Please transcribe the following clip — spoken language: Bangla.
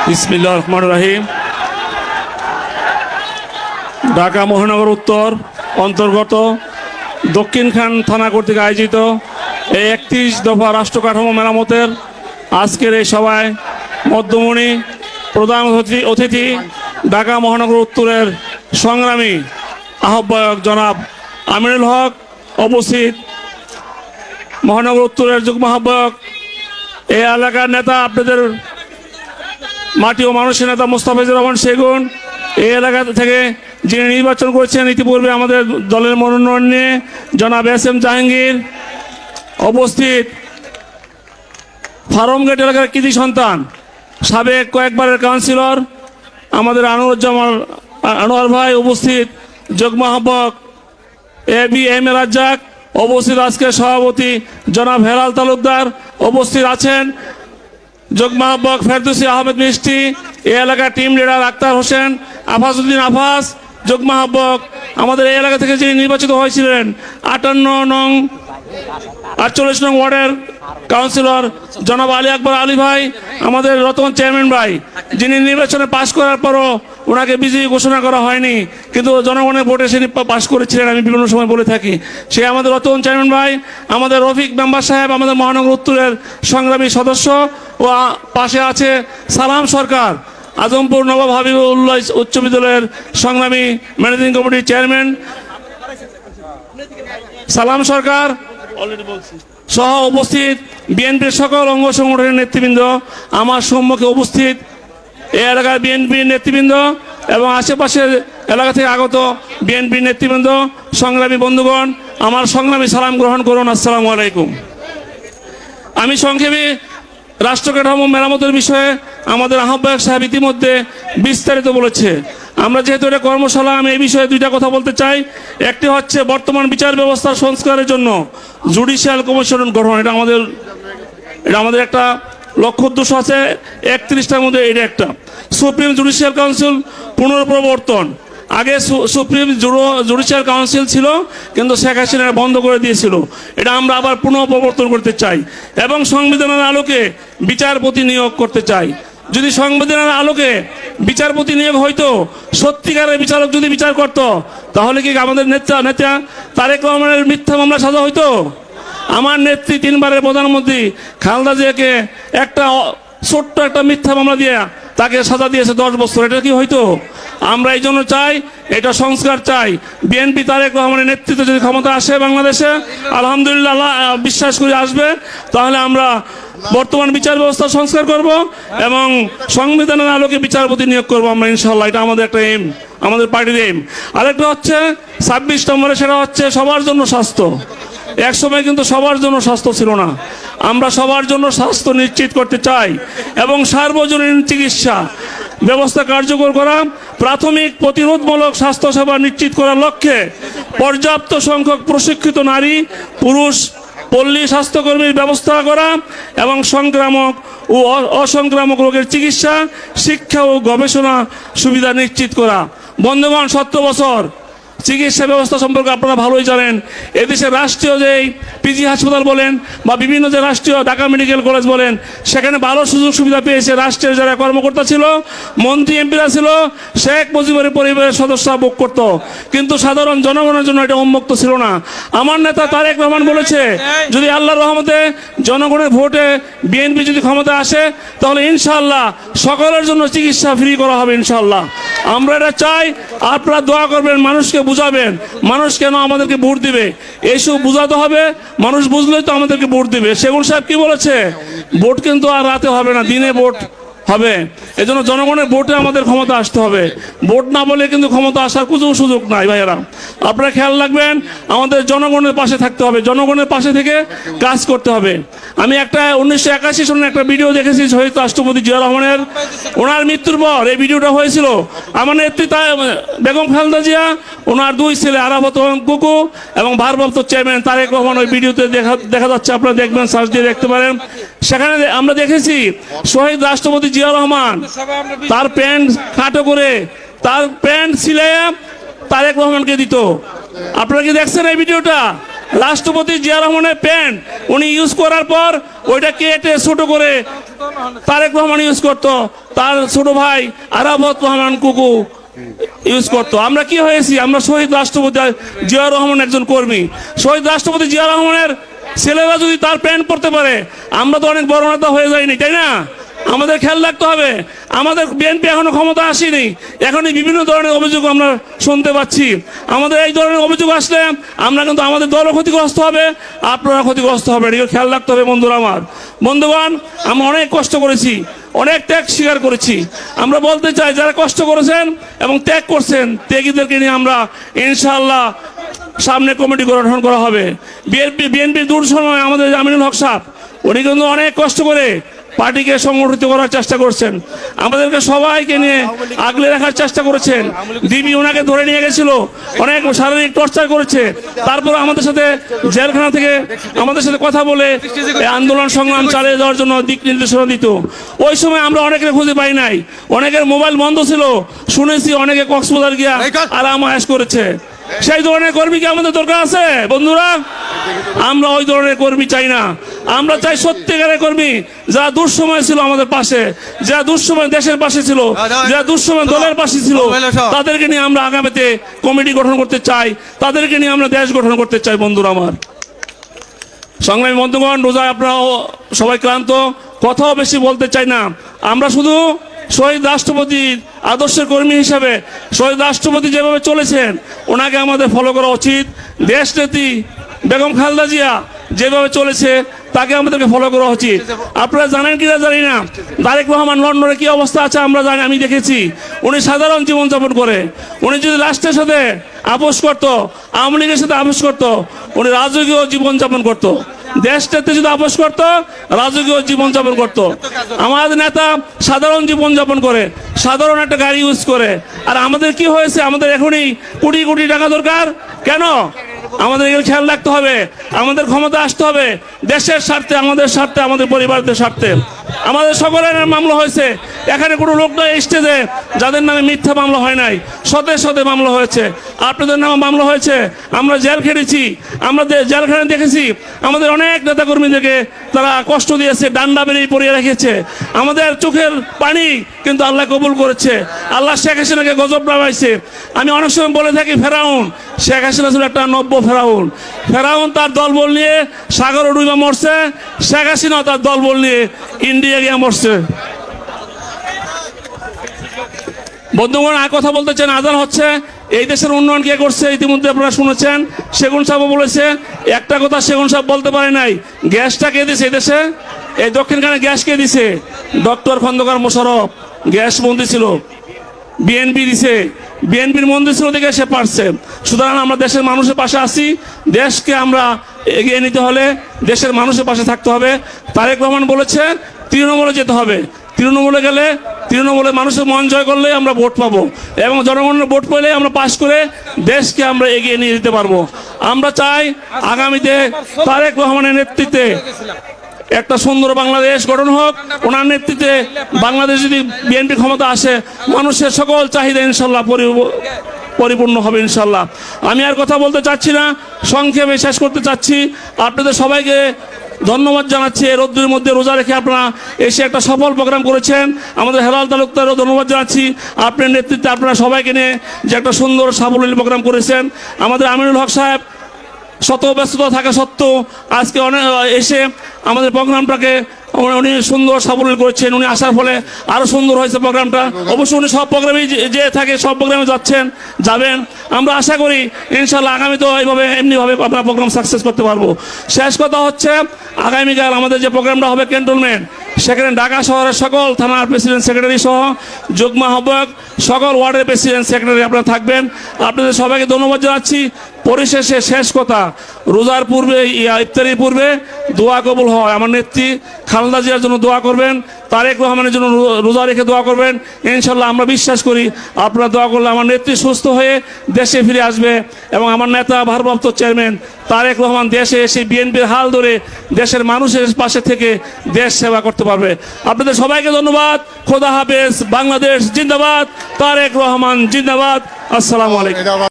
বিসমিল্লাহির রহমানির রহিম। ঢাকা মহানগর উত্তর অন্তর্গত দক্ষিণখান থানা কর্তৃক আয়োজিত এই 31 দফা রাষ্ট্র কাঠামো মেরামতের আজকের এই সভায় মধ্যমণি প্রধান অতিথি ঢাকা মহানগর উত্তরের সংগ্রামী আহ্বায়ক জনাব আমিনুল হক উপস্থিত, মহানগর উত্তরের যুগ্ম আহ্বায়ক এই এলাকার নেতা, আপনাদের মাটি ও মানুষের নেতা মোস্তাফিজুর রহমান সেগুন, এই এলাকা থেকে যিনি নির্বাচন করেছেন ইতিপূর্বে আমাদের দলের মনোনয়ন নিয়ে জনাব এস.এম. জাহাঙ্গীর উপস্থিত, ফার্মগেট এলাকার কৃতি সন্তান সাবেক কয়েকবারের কাউন্সিলর আমাদের আনোয়ার ভাই উপস্থিত, যুগ্ম আহ্বায়ক এ.বি.এম. রাজ্জাক উপস্থিত, আজকের সভাপতি জনাব হেলাল তালুকদার উপস্থিত আছেন, যুগ্ম আহ্বায়ক ফেরদৌসী আহমেদ মিষ্টি, এই এলাকার টিম লিডার আক্তার হোসেন, আফাজউদ্দিন আফাস, যুগ্ম আহ্বায়ক আমাদের এই এলাকা থেকে যিনি নির্বাচিত হয়েছিলেন 48 নং ওয়ার্ডের কাউন্সিলর জনাব আলী আকবর আলী ভাই, আমাদের রতন চেয়ারম্যান ভাই, যিনি নির্বাচনে পাশ করার পরও ওনাকে বিজয়ী ঘোষণা করা হয়নি, কিন্তু জনগণের ভোটে তিনি পাশ করেছিলেন, আমি বিভিন্ন সময় বলে থাকি, সে আমাদের রতন চেয়ারম্যান ভাই, আমাদের রফিক মেম্বার সাহেব, আমাদের মহানগর উত্তরের সংগ্রামী সদস্য, ও পাশে আছে সালাম সরকার, আজমপুর নবাব হাবিবুল্লাহ উচ্চ বিদ্যালয়ের সংগ্রামী ম্যানেজিং কমিটির চেয়ারম্যান সালাম সরকার সহ উপস্থিত বিএনপির সকল অঙ্গ সংগঠনের নেতৃবৃন্দ, আমার সম্মুখে উপস্থিত এই এলাকার বিএনপির নেতৃবৃন্দ এবং আশেপাশের এলাকা থেকে আগত বিএনপির নেতৃবৃন্দ, সংগ্রামী বন্ধুগণ, আমার সংগ্রামী সালাম গ্রহণ করুন। আসসালামু আলাইকুম। আমি সংক্ষেপে রাষ্ট্র কাঠামো মেরামতের বিষয়ে আমাদের আহ্বায়ক সাহেব ইতিমধ্যে বিস্তারিত বলেছে। আমরা যেহেতু এটা কর্মশালা, আমি এই বিষয়ে দুইটা কথা বলতে চাই। একটি হচ্ছে বর্তমান বিচার ব্যবস্থার সংস্কারের জন্য জুডিশিয়াল কমিশন গঠন, এটা আমাদের একটা লক্ষ্য উদ্দেশ্য আছে, 31টার মধ্যে এটা একটা। সুপ্রিম জুডিশিয়াল কাউন্সিল পুনর্প্রবর্তন, আগে সুপ্রিম জুডিশিয়াল কাউন্সিল ছিল কিন্তু শেখ হাসিনা বন্ধ করে দিয়েছিল, এটা আমরা আবার পুনঃপ্রবর্তন করতে চাই এবং সংবিধানের আলোকে বিচারপতি নিয়োগ করতে চাই। যদি সংবিধানের আলোকে বিচারপতি নিয়োগ হইতো, সত্যিকারের বিচারক যদি বিচার করত, তাহলে কি আমাদের নেতা তারেক রহমানের মিথ্যা মামলা সাজা হইতো? আমার নেত্রী 3 বারের প্রধানমন্ত্রী খালেদা জিয়াকে ছোট্ট একটা মিথ্যা মামলা দিয়ে তাকে সাজা দিয়েছে 10 বছর, এটা কি হইতো? আমরা এই জন্য চাই, এটা সংস্কার চাই। বিএনপি তারেক রহমানের নেতৃত্বে যদি ক্ষমতা আসে বাংলাদেশে, আলহামদুলিল্লাহ বিশ্বাস করি আসবে, তাহলে আমরা বর্তমান বিচার ব্যবস্থা সংস্কার করব এবং সংবিধানের আলোকে বিচারপতি নিয়োগ করব আমরা, ইনশাল্লাহ। এটা আমাদের একটা এম, আমাদের পার্টির এম। আরেকটা হচ্ছে 26 নম্বরে, সেটা হচ্ছে সবার জন্য স্বাস্থ্য। এক সময় কিন্তু সবার জন্য স্বাস্থ্য ছিল না, আমরা সবার জন্য স্বাস্থ্য নিশ্চিত করতে চাই এবং সার্বজনীন চিকিৎসা ব্যবস্থা কার্যকর করা, প্রাথমিক প্রতিরোধমূলক স্বাস্থ্যসেবা নিশ্চিত করার লক্ষ্যে পর্যাপ্ত সংখ্যক প্রশিক্ষিত নারী পুরুষ পল্লী স্বাস্থ্যকর্মীর ব্যবস্থা করা এবং সংক্রামক ও অসংক্রামক রোগের চিকিৎসা, শিক্ষা ও গবেষণা সুবিধা নিশ্চিত করা। বন্ধুগণ, 70 বছর চিকিৎসা ব্যবস্থা সম্পর্কে আপনারা ভালোই জানেন। এদেশে রাষ্ট্রীয় যে পিজি হাসপাতাল বলেন বা বিভিন্ন যে রাষ্ট্রীয় ঢাকা মেডিকেল কলেজ বলেন, সেখানে ভালো সুযোগ সুবিধা পেয়েছে রাষ্ট্রের যারা কর্মকর্তা ছিল, মন্ত্রী এমপিরা ছিল, শেখ মুজিবের পরিবারের সদস্যরা ভোগ করত, কিন্তু সাধারণ জনগণের জন্য এটা উন্মুক্ত ছিল না। আমার নেতা তারেক রহমান বলেছে, যদি আল্লাহর রহমতে জনগণের ভোটে বিএনপি যদি ক্ষমতা আসে, তাহলে ইনশাআল্লাহ সকলের জন্য চিকিৎসা ফ্রি করা হবে ইনশাআল্লাহ। আমরা এটা চাই, আপনারা দোয়া করবেন, মানুষকে বুঝাবেন, মানুষ কেন আমাদেরকে ভোট দিবে এইসব বুঝাতে হবে, মানুষ বুঝলেই তো আমাদেরকে ভোট দিবে। সেগুন সাহেব কি বলেছে, ভোট কিন্তু আর রাতে হবে না, দিনে ভোট হবে। এজন্য জনগণের ভোটে আমাদের ক্ষমতা আসতে হবে, ভোট না বলে কিন্তু ক্ষমতা আসার কোনো সুযোগ নাই। ভাইয়েরা, আপনারা খেয়াল রাখবেন, আমাদের জনগণের পাশে থাকতে হবে, জনগণের পাশে থেকে কাজ করতে হবে। আমি একটা 1981 সনে একটা ভিডিও দেখেছি শহীদ রাষ্ট্রপতি জিয়া রহমানের, ওনার মৃত্যুর পর এই ভিডিওটা হয়েছিল। আমার নেত্রী বেগম খালেদা জিয়া, ওনার 2 ছেলে আরাফাত কুকু এবং ভারপ্রাপ্ত চেয়ারম্যান তারেক রহমান, ওই ভিডিওতে দেখা যাচ্ছে, আপনারা দেখবেন, সার্চ দিয়ে দেখতে পারেন। সেখানে আমরা দেখেছি শহীদ রাষ্ট্রপতি জিয়া রহমান তার প্যান্ট খাটো করে, তার প্যান্ট সিলাইয়া তারেক রহমানকে দিত। আপনারা কি দেখছেন এই ভিডিওটা? রাষ্ট্রপতি জিয়া রহমানের প্যান্ট উনি ইউজ করার পর ওইটা কেটে ছোট করে তারেক রহমান ইউজ করতো, তার ছোট ভাই আরাফত রহমান কুকু ইউজ করতো। আমরা কি হয়েছি? আমরা শহীদ রাষ্ট্রপতি জিয়া রহমান একজন কর্মী। শহীদ রাষ্ট্রপতি জিয়া রহমানের ছেলেরা যদি তার প্যান্ট পরতে পারে, আমরা তো অনেক বড় নেতা হয়ে যাইনি, তাই না? আমাদের খেয়াল রাখতে হবে। আমাদের বিএনপি এখনো ক্ষমতা আসেনি, এখনই বিভিন্ন ধরনের অভিযোগ আমরা শুনতে পাচ্ছি। আমাদের এই ধরনের অভিযোগ আসলে আমরা কিন্তু আমাদের দলও ক্ষতিগ্রস্ত হবে, আপনারা ক্ষতিগ্রস্ত হবে, এদিকে খেয়াল রাখতে হবে। বন্ধুরা আমার, বন্ধুগণ, আমরা অনেক কষ্ট করেছি, অনেক ত্যাগ স্বীকার করেছি। আমরা বলতে চাই, যারা কষ্ট করেছেন এবং ত্যাগ করছেন, ত্যাগীদেরকে নিয়ে আমরা ইনশাআল্লাহ সামনে কমিটি গঠন করা হবে। বিএনপির দূর সময় আমাদের আমিনুল হক সাহেব উনি কিন্তু অনেক কষ্ট করে পার্টিকে সংগঠিত করার চেষ্টা করছেন, আমাদেরকে সবাইকে নিয়ে আগলে রাখার চেষ্টা করেছেন। ডিবি ওনাকে ধরে নিয়ে গেছিল, অনেক শারীরিক টর্চার করেছে, তারপর আমাদের সাথে জেলখানা থেকে আমাদের সাথে কথা বলে আন্দোলন সংগ্রাম চালিয়ে যাওয়ার জন্য দিক নির্দেশনা দিত। ওই সময় আমরা অনেকের খুঁজে পাই নাই, অনেকের মোবাইল বন্ধ ছিল, শুনেছি অনেকে কক্সবাজার গিয়া আরাম আয়েশ করেছে। সেই ধরনের কর্মী কি আমাদের দরকার আছে বন্ধুরা? আমরা ওই ধরনের কর্মী চাই না। আমরা চাই সত্যিকারের কর্মী, যারা দুঃসময় ছিল আমাদের পাশে, যারা দুঃসময় দেশের পাশে ছিল, যারা দুঃসময় দলের পাশে ছিল, তাদেরকে নিয়ে আমরা আগামীতে কমিটি গঠন করতে চাই, তাদেরকে নিয়ে আমরা দেশ গঠন করতে চাই। বন্ধুরা আমার, সংগ্রামী বন্ধুগণ, রোজায় আপনারাও সবাই ক্লান্ত, কথাও বেশি বলতে চাই না। আমরা শুধু শহীদ রাষ্ট্রপতির আদর্শের কর্মী হিসাবে, শহীদ রাষ্ট্রপতি যেভাবে চলেছেন ওনাকে আমাদের ফলো করা উচিত। দেশ নেত্রী বেগম খালেদা জিয়া যেভাবে চলেছে তাকে আমাদেরকে ফলো করা উচিত। আপনারা জানেন কিনা জানি না, তারেক রহমান লন্ডনে কি অবস্থা আছে আমরা জানি, আমি দেখেছি। উনি সাধারণ জীবনযাপন করে, উনি যদি রাষ্ট্রের সাথে আপোষ করতো, আওয়ামী লীগের সাথে আপোষ করতো, উনি রাজকীয় জীবনযাপন করতো। দেশটাতে যদি আপোষ করতো, রাজকীয় জীবনযাপন করতো। আমাদের নেতা সাধারণ জীবনযাপন করে, সাধারণ একটা গাড়ি ইউজ করে। আর আমাদের কি হয়েছে? আমাদের এখনই কোটি কোটি টাকা দরকার কেন? আমাদের এগুলো খেয়াল রাখতে হবে। আমাদের ক্ষমতা আসতে হবে দেশের স্বার্থে, আমাদের স্বার্থে, আমাদের পরিবারদের স্বার্থে। আমাদের সকলের মামলা হয়েছে, এখানে কোনো লোক নয় স্টেজে যাদের নামে মিথ্যা মামলা হয় নাই, শতে শতে মামলা হয়েছে। আপনাদের নামে মামলা হয়েছে, আমরা জেল খেটেছি, আমরা জেলখানে দেখেছি। আমাদের অনেক নেতাকর্মীদেরকে তারা কষ্ট দিয়েছে, ডান্ডা বেরিয়ে পড়িয়ে রেখেছে। আমাদের চোখের পানি কিন্তু আল্লাহ কবুল করেছে। আল্লাহ শেখ হাসিনাকে গজব নামাইছে। আমি অনেক সময় বলে থাকি ফেরাউন, শেখ হাসিনা ছিল একটা নব্য ফেরাউন। ফেরাউন তার দলবল নিয়ে সাগরে ডুবে মরছে, শেখ হাসিনা তার দলবল নিয়ে ইন্ডিয়া গিয়ে মরছে। বন্ধুগণ, আর কথা বলতে চান, আজান হচ্ছে। এই দেশের উন্নয়ন কে করছে ইতিমধ্যে আপনারা শুনেছেন, সেগুন সাহেব বলেছে। একটা কথা সেগুন সাহেব বলতে পারে নাই, গ্যাসটা কে দিছে এই দেশে? এই দক্ষিণখানে গ্যাস কে দিছে? ডক্টর খন্দকার মোশাররফ গ্যাস মন্ত্রী ছিল, বিএনপি দিছে, বিএনপির মন্ত্রী ছিল দেখে সে পারছে। সুতরাং আমরা দেশের মানুষের পাশে আছি। দেশকে আমরা এগিয়ে নিতে হলে দেশের মানুষের পাশে থাকতে হবে। তারেক রহমান বলেছে তৃণমূলে যেতে হবে, তৃণমূলে গেলে তৃণমূলে মানুষের মন জয় করলে আমরা ভোট পাবো, এবং জনগণের ভোট পেলে আমরা পাস করে দেশকে আমরা এগিয়ে নিয়ে যেতে পারবো। আমরা চাই আগামীতে তারেক রহমানের নেতৃত্বে একটা সুন্দর বাংলাদেশ গঠন হোক। ওনার নেতৃত্বে বাংলাদেশ যদি বিএনপি ক্ষমতা আসে, মানুষের সকল চাহিদা ইনশাল্লাহ পরিপূর্ণ হবে ইনশাল্লাহ। আমি আর কথা বলতে চাচ্ছি না, সংক্ষেপে শেষ করতে চাচ্ছি। আপনাদের সবাইকে ধন্যবাদ জানাচ্ছি। রোদ্রের মধ্যে রোজা রেখে আপনারা এসে একটা সফল প্রোগ্রাম করেছেন। আমাদের হেলাল তালুকদারও ধন্যবাদ জানাচ্ছি। আপনার নেতৃত্বে আপনারা সবাইকে নিয়ে যে একটা সুন্দর সাবলীল প্রোগ্রাম করেছেন। আমাদের আমিনুল হক সাহেব শত ব্যস্ততা থাকা সত্ত্বেও আজকে অনেক এসে আমাদের প্রোগ্রামটাকে উনি সুন্দর সাবলীল করেছেন। উনি আসার ফলে আরো সুন্দর হয়েছে প্রোগ্রামটা। অবশ্যই উনি সব প্রোগ্রামেই যে থাকে, সব প্রোগ্রামে যাবেন। আমরা আশা করি ইনশাল্লাহ আগামী তো এইভাবে এমনিভাবে আমরা প্রোগ্রাম সাকসেস করতে পারবো। শেষ কথা হচ্ছে, আগামীকাল আমাদের যে প্রোগ্রামটা হবে ক্যান্টনমেন্ট, সেখানে ঢাকা শহরের সকল থানার প্রেসিডেন্ট সেক্রেটারি সহ যুগ্ম আহ্বায়ক, সকল ওয়ার্ডের প্রেসিডেন্ট সেক্রেটারি আপনারা থাকবেন। আপনাদের সবাইকে ধন্যবাদ জানাচ্ছি। পরিশেষে শেষ কথা, রোজার পূর্বে ইফতারির পূর্বে দোয়া কবুল হয়। আমার নেত্রী খালেদা জিয়ার জন্য দোয়া করবেন, তারেক রহমানের জন্য রোজা রেখে দোয়া করবেন। ইনশাল্লাহ আমরা বিশ্বাস করি আপনারা দোয়া করলে আমার নেত্রী সুস্থ হয়ে দেশে ফিরে আসবে, এবং আমার নেতা ভারপ্রাপ্ত চেয়ারম্যান তারেক রহমান দেশে এসে বিএনপির হাল ধরে দেশের মানুষের পাশে থেকে দেশ সেবা করতে পারবে। আপনাদের সবাইকে ধন্যবাদ। খোদা হাফেজ। বাংলাদেশ জিন্দাবাদ। তারেক রহমান জিন্দাবাদ। আসসালামু আলাইকুম।